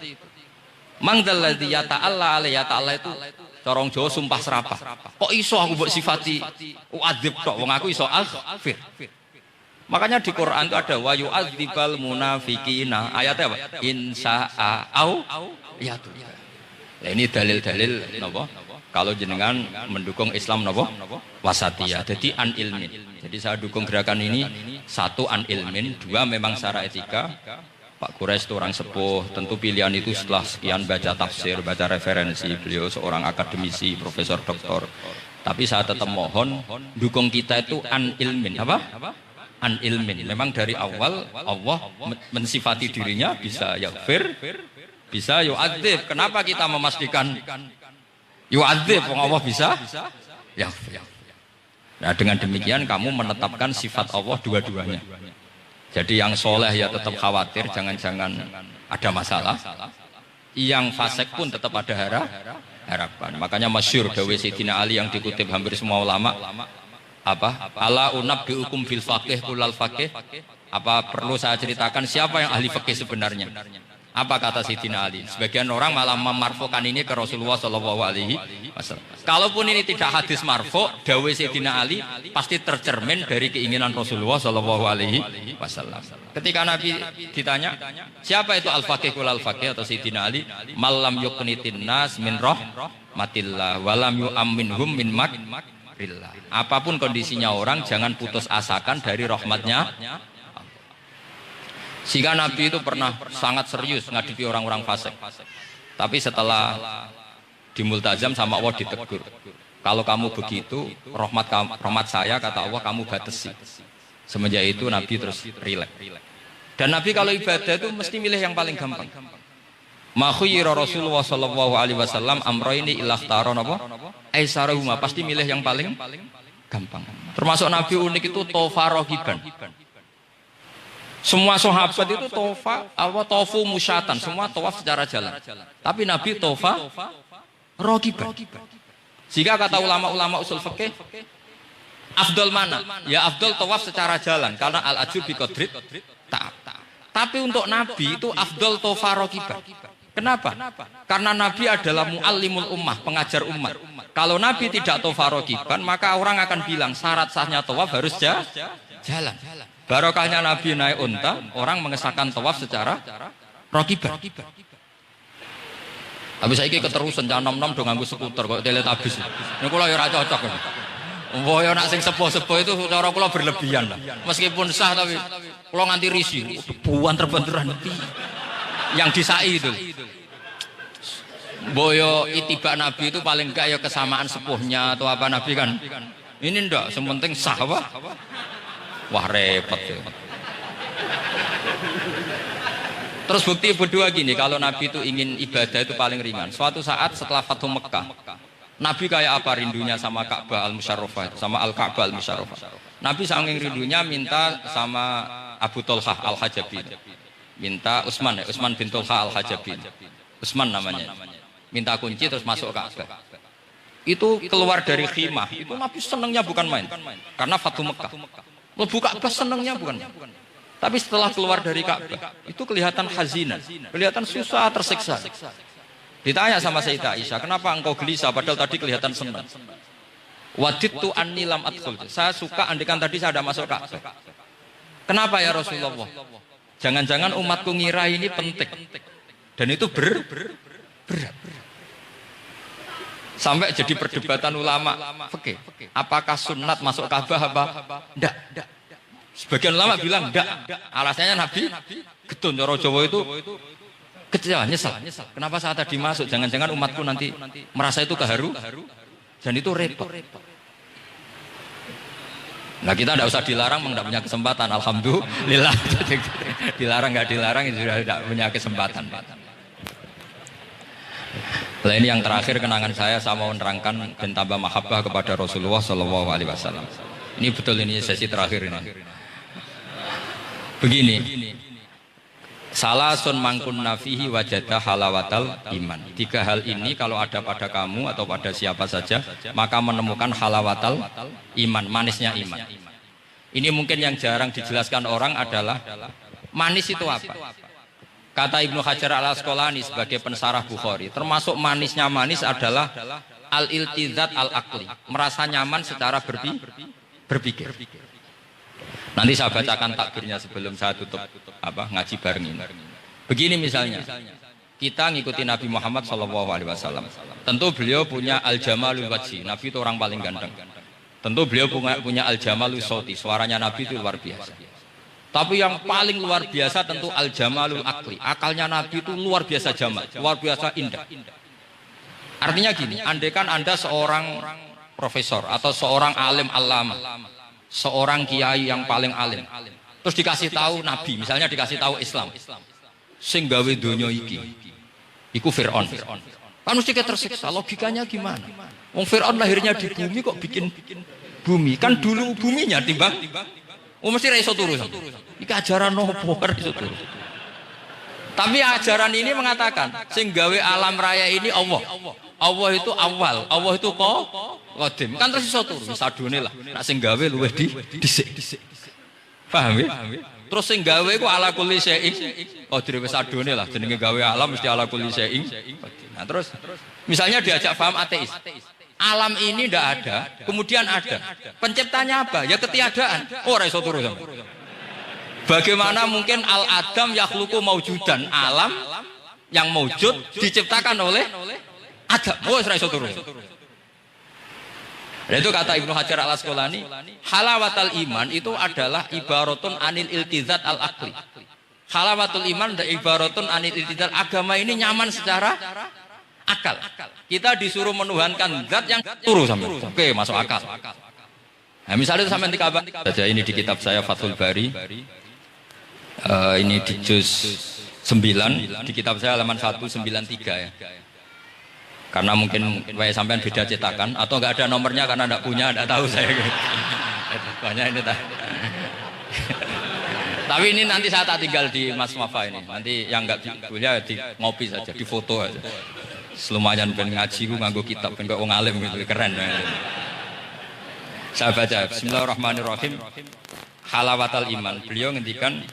Mang dzalladzi yata'alla alayya ta'ala itu corong Jawa sumpah serapah. Kok iso aku mbok sifati u'adzib tok, wong aku iso aghfir. Makanya di Quran itu ada wa yu'adzibal munafiqina. Ayatnya apa? Insya'a au yatu. Nah, ini dalil-dalil napa? Kalau jenengan mendukung Islam napa? Wasatiyah. Jadi an ilmin. Jadi saya dukung gerakan ini, satu an ilmin, dua memang secara etika. Pak Quraisy itu orang sepuh, tentu pilihan itu setelah sekian baca tafsir, baca referensi, beliau seorang akademisi, profesor, doktor. Tapi saya tetap mohon, dukung kita itu an ilmin, apa? An ilmin. Memang dari awal Allah mensifati dirinya bisa yaghfir, bisa yu'adzib. Kenapa kita memastikan yu'adzib? Allah bisa yaghfir. Nah, dengan demikian kamu menetapkan sifat Allah dua-duanya. Jadi yang soleh ya tetap khawatir, jangan-jangan ada masalah. Yang fasik pun tetap ada harapan. Makanya masyhur dawuh Sayyidina Ali yang dikutip hampir semua ulama. Apa? Ala unabbiukum fil faqih kulal faqih. Apa perlu saya ceritakan siapa yang ahli fikih sebenarnya? Apa kata Sayyidina Ali? Sebagian orang malah memarfukan ini ke Rasulullah Shallallahu Alaihi Wasallam. Kalaupun ini tidak hadis marfu, dawuh Sayyidina Ali pasti tercermin dari keinginan Rasulullah Shallallahu Alaihi Wasallam. Ketika Nabi ditanya, siapa itu al-faqih kul al-faqih atau Sayyidina Ali? Malam yuqnitin nas min rahmatillah walam yu'amminhum min makrillah. Apapun kondisinya orang, jangan putus asakan dari rahmatnya. Sehingga Nabi itu pernah sangat serius ngadepi orang-orang fasik. Tapi setelah dimultazam sama Allah ditegur. Kalau kamu begitu, rahmat saya kata Allah kamu batasi. Semenjak itu Nabi terus rileks. Dan Nabi kalau ibadah itu mesti milih yang paling gampang. Ma khayyara Rasulullah sallallahu alaihi wasallam amrayni illa ikhtara napa? Aisarahuma, pasti milih yang paling gampang. Termasuk Nabi unik itu tofarohiban. Semua sahabat itu tofu musyatan, semua tawaf secara jalan. Tapi Nabi tofa rogiban. Jika kata ulama-ulama usul fikih, afdol mana? Ya afdol tawaf secara jalan, karena al-ajur bi qadrit ta'ab. Tapi untuk Nabi itu afdol tofa rogiban. Kenapa? Karena Nabi adalah muallimul ummah, pengajar umat. Kalau Nabi tidak tawaf rokiban, maka orang akan bilang syarat sahnya tawaf harus jalan. Barokahnya Nabi naik unta, orang mengesahkan tawaf secara rokiban. Tapi saya ini keterusan, jangan nom-nom dong nganggu skuter kok teletabis. Ini kula ya ora cocok. Wah ya nak sing sepo-sepo itu cara kula berlebihan lah. Meskipun sah tapi kula nganti risih. Buan terbenturan yang disai itu. Boyo itibak Nabi itu paling enggak ya kesamaan sepuhnya atau apa Nabi kan. Ini ndak, sementing sah apa? Wah repot ya. Terus bukti berdua gini, kalau Nabi itu ingin ibadah itu paling ringan. Suatu saat setelah Fathu Mekah, Nabi kayak apa rindunya sama Ka'bah Al-Musyarrafah, sama Al-Ka'bah Al-Musyarrafah. Nabi saking rindunya minta sama Abu Tolhah Al-Hajabi. Minta Utsman bin Tolhah Al-Hajabi. Utsman namanya. Minta kunci terus masuk Ka'bah. Itu keluar dari khimah. Itu Nabi senangnya bukan main. Karena Fathu Mekah. Lebu Ka'bah senangnya bukan main. Tapi setelah keluar dari Ka'bah, itu kelihatan hazinan, kelihatan susah, tersiksa. Ditanya sama Sayyidah Aisyah, kenapa engkau gelisah padahal tadi kelihatan senang? Wadidtu anni lam adkhul. Saya suka andikan tadi saya ada masuk Ka'bah. Kenapa ya Rasulullah? Jangan-jangan umatku ngira ini penting. Dan itu berat. Sampai jadi perdebatan ulama fikih. Apakah sunat masuk Ka'bah apa? Enggak. Sebagian ulama bilang enggak. Alasannya Nabi getun cara Jawa itu kecewa, nyesal. Kenapa saat tadi masuk? Jangan-jangan umatku nanti merasa itu keharu dan itu repot. Nah kita tidak usah dilarang, tidak punya kesempatan. Alhamdulillah. Dilarang nggak dilarang sudah tidak punya kesempatan. Nah ini yang terakhir kenangan saya mau menerangkan dan tambah mahabbah kepada Rasulullah Shallallahu Alaihi Wasallam. Ini betul, ini sesi terakhir ini. Begini, salasun mangkun nafihi wajada halawatal iman. 3 hal ini kalau ada pada kamu atau pada siapa saja, maka menemukan halawatal iman, manisnya iman. Ini mungkin yang jarang dijelaskan orang adalah manis itu apa? Kata Ibnu Hajar Al-Asqalani sebagai pensarah Bukhari, termasuk manisnya manis adalah al-iltizat al-aqli, merasa nyaman secara berpikir. Nanti saya bacakan takbirnya sebelum saya tutup ngaji bareng ini. Begini misalnya, kita ngikuti Nabi Muhammad SAW. Tentu beliau punya al-jamalul wajhi. Nabi itu orang paling ganteng. Tentu beliau punya al-jamalul soti. Suaranya Nabi itu luar biasa. Tapi yang paling luar biasa tentu al-jamalul akli. Akalnya Nabi itu luar biasa jamal, luar biasa indah. Artinya gini, andaikan Anda seorang profesor atau seorang alim alama, seorang kiai yang paling alim, terus dikasih tahu Nabi, misalnya dikasih tahu Islam, sing gawe donya iki, iku Fir'aun. Kan mesti tersiksa, logikanya gimana? Wong Fir'aun lahirnya di bumi kok bikin bumi, kan dulu buminya timbang. Mesti ra iso turu. Iki ajaran nopo ra iso turu. Tapi ajaran ini mengatakan sing gawe alam raya ini Allah. Allah itu awal, Allah itu qadim. Kan terus iso turu, sadone lah. Nek sing gawe luwih dhisik. Paham ya? Terus sing gawe iku ala kulli syai'in qadir, wis sadone lah jenenge gawe alam mesti ala kulli syai'in. Nah, terus misalnya diajak paham ateis. Alam ini tidak ada, kemudian ada. Penciptanya apa? Ya ketiadaan. Ora iso turu sampe. Bagaimana mungkin al-adam yakhluqu maujudan, alam yang maujud diciptakan oleh Adam. Ora iso turu. Dan itu kata Ibnu Hajar Al-Asqalani, halawatul iman itu adalah ibaratun anil iltizat al-aqli. Halawatul iman dan ibaratun anil iltizat, agama ini nyaman secara akal. Kita disuruh menuhankan zat yang turu sampai. Oke, masuk akal. Nah, misalnya itu sampai dikabar saja ini di kitab saya Fathul Bari. Ini di juz 9, di kitab saya halaman 193 ya. Karena mungkin sampean beda cetakan atau enggak ada nomornya karena enggak punya, enggak tahu saya. Banyak ini Tapi ini nanti saya tak tinggal di Mas Wafa ini. Nanti yang enggak punya di ngopi saja, di foto aja. Lumayan ben ngaji ku nganggo kitab ben kok wong alim gitu, keren. Saya baca Bismillahirrahmanirrahim. Halawatul iman. Beliau ngendikan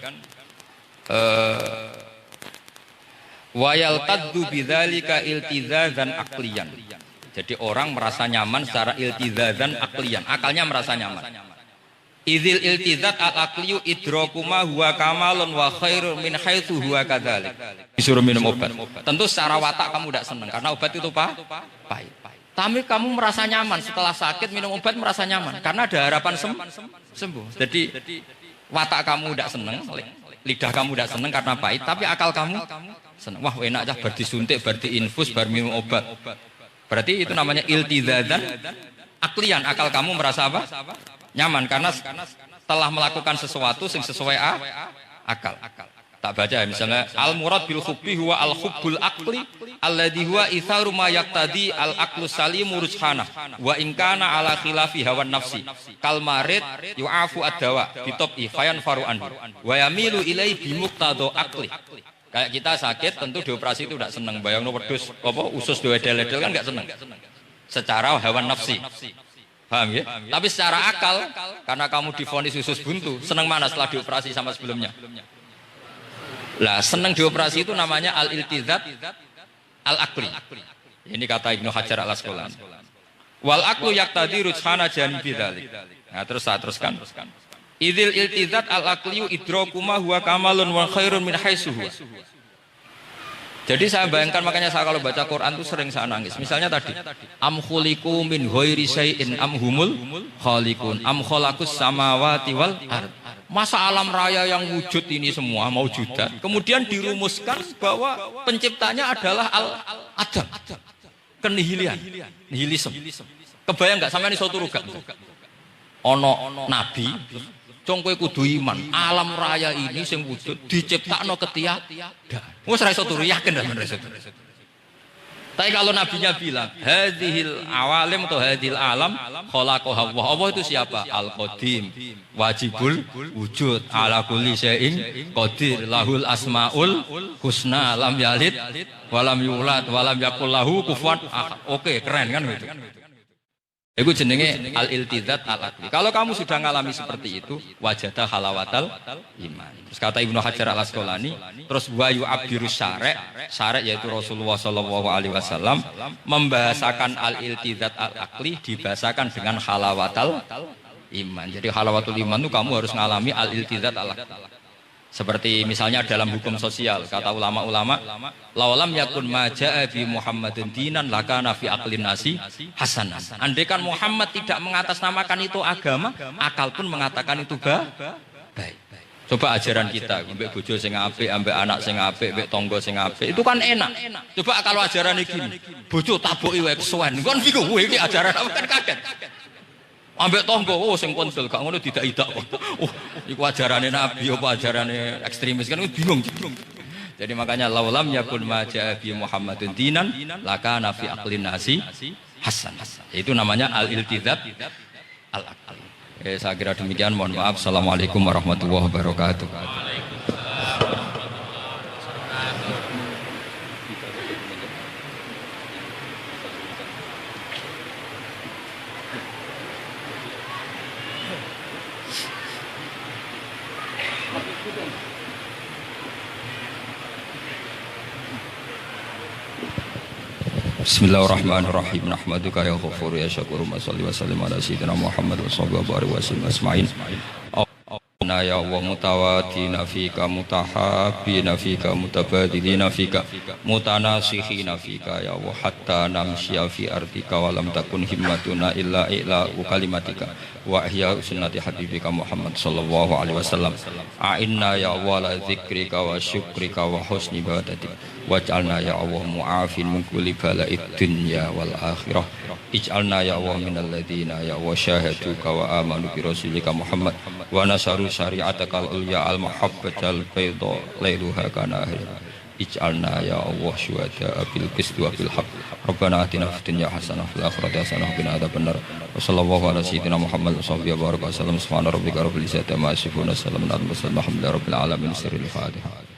wa yaltaddu bidzalika iltizazan aqliyan. Jadi orang merasa nyaman secara iltizadzan aklian, akalnya merasa nyaman. Idzil iltizat al-aqliyu idrakuma huwa kamalun wa khairun min haitsu huwa kadzalik. Disuruh minum obat. Tentu secara watak kamu tidak senang karena obat itu pahit. Tapi kamu merasa nyaman setelah sakit minum obat merasa nyaman karena ada harapan sembuh. Jadi watak kamu tidak senang, lidah kamu tidak senang karena pahit, tapi akal kamu senang. Wah enak aja bar disuntik, bar diinfus, bar minum obat. Berarti itu namanya iltizadzan aklian, akal kamu merasa apa? Nyaman karena telah melakukan sesuatu yang sesuai akal. Tak baca ya, misalnya al murad bil hubbi huwa al hubbul aqli alladhi huwa itharu ma yaqtadi al aqlu salimu rujhana wa in kana ala khilafi hawan nafsi kal marid yu'afu ad-dawa bi tabi fayan faru anhu wa yamilu ilai bi muqtado aqli. Kayak kita sakit tentu dioperasi itu tidak senang, bayangno wedhus apa usus dewedel-edel kan enggak senang. Secara hawan nafsi. Paham ya? Tapi secara akal karena kamu divonis usus buntu, senang mana setelah dioperasi sama sebelumnya? Lah senang dioperasi itu namanya al-iltizat al-aqli. Ini kata Ibnu Hajar al-Asqalani. Wal aqlu yaqtadi rujhana janibi dzalik. Nah, terus saya teruskan. Idzil iltizat al-aqliyu idrakuma huwa kamalun wa khairun min haitsu huwa. Jadi saya bayangkan, makanya saya kalau baca Quran itu sering saya nangis. Misalnya tadi, am khuliqu min ghairi syai'in am humul khaliqun am khalaqus samawati wal ard. Masa alam raya yang wujud ini semua maujudat, kemudian dirumuskan bahwa penciptanya adalah al-adam, kenihilian, nihilisme. Kebayang nggak sampai ini suatu ruga? Ono nabi, cong kowe kudu iman, alam raya ini sing wujud diciptakno ketiadaan. Wes ra iso turu yakin ra men. Tapi kalau nabinya bilang hadhil awalim atau hadhil alam khalaqaha Allah. Allah itu siapa? Al-Qadim, wajibul wujud, ala kulli syai'in qadir, lahul asmaul husna, lam yalid walam yulad walam yakul lahu kufuwan ahad. Oke, keren kan gitu. Itu jenenge al-iltizat al-aqli. Kalau kamu sudah ngalami seperti itu, wajada halawatal iman. Terus kata Ibnu Hajar al-Asqalani, terus wa yu'abdirus syari' yaitu Rasulullah sallallahu alaihi wasallam membahasakan al-iltizat al-aqli dibahasakan dengan halawatal iman. Jadi halawatul iman itu kamu harus ngalami al-iltizat al-aqli. Seperti misalnya dalam hukum sosial, kata ulama-ulama, lawalam yakun maja'a bi Muhammadin dinan lakana fi aqlin nasi hasanan. Andaikan Muhammad tidak mengatasnamakan itu agama, akal pun mengatakan itu baik. Coba ajaran kita, ambek bojo sing apik, ambek anak sing apik, ambek tangga sing apik, itu kan enak. Coba kalau ajaran iki, bojo taboki wae kesuwen, kan bingung, kowe iki ajaran apa kan kaget. Ambek tonggo, oh sing konsol, gak ngono tidak kok. Oh, iku ajarane Nabi apa ajarane ekstremis kan bingung. Jadi makanya laulam yakun maja bi Muhammadin dinan lakana fi aqlin nasi hasan. Itu namanya al-iltizat al-aqli. Saya kira demikian, mohon maaf. Assalamualaikum warahmatullahi wabarakatuh. Bismillahirrahmanirrahim. Nahmaduka ya ghafur ya syakur. Shalli wa sallim ala sayyidina Muhammad wa sallallahu wa sallam asma'in. Na ya Allah mutawatina fika mutahabbina fika mutabadilina fika mutanasihina fika ya Allah hatta namshiya fi ardika wa lam takun himmatuna illa kalimatika wa ihya sunnati habibika Muhammad sallallahu alaihi wasallam. A'inna ya Allah la dzikrika wa syukrika wa husni ibadatik waj'alna ya Allah mu'afin min kulli bala'id dunya wal akhirah. Ij'alna ya Allah minal ladzina ya Allah syahaduka wa amanu bi rasulika Muhammad wa nasaru syari'atakal ulya al muhabbatal bayda lailuha kana ahli. Ij'alna ya Allah syuhada bil qisti wa bil haqq. Rabbana atina fid dunya hasanah fil akhirati hasanah wa qina adzabannar. Wa sallallahu ala sayyidina Muhammad wa sahbihi wa baraka sallam. Subhana rabbika rabbil izzati amma yasifun wa salamun alal mursalin walhamdulillahi rabbil alamin. Sirrul Fatihah.